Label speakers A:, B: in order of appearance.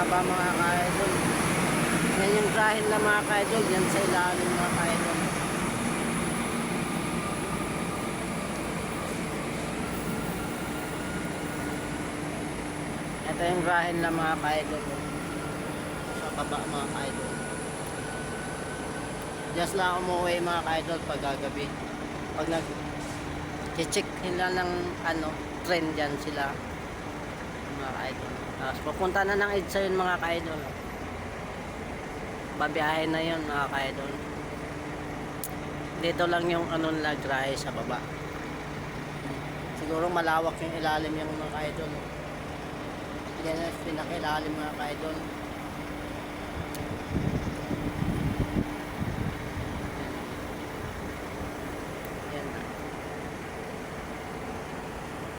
A: baba mga ka-idol. Yan yung grahin na mga ka-idol, yan sa ilalim mga ka-idol. Ito yung grahin na mga ka-idol. Sa baba mga ka-idol. Just lang umuwi mga ka-idol pag gagabi. Pag nag-check nila ng trend dyan sila mga ka-idol. Tapos pupunta na ng EDSA yun mga ka-idol. Babiyahin na yun mga ka-idol. Dito lang yung nila grahe sa baba. Siguro malawak yung ilalim yung mga ka-idol. Yan ang pinakailalim mga ka-idol.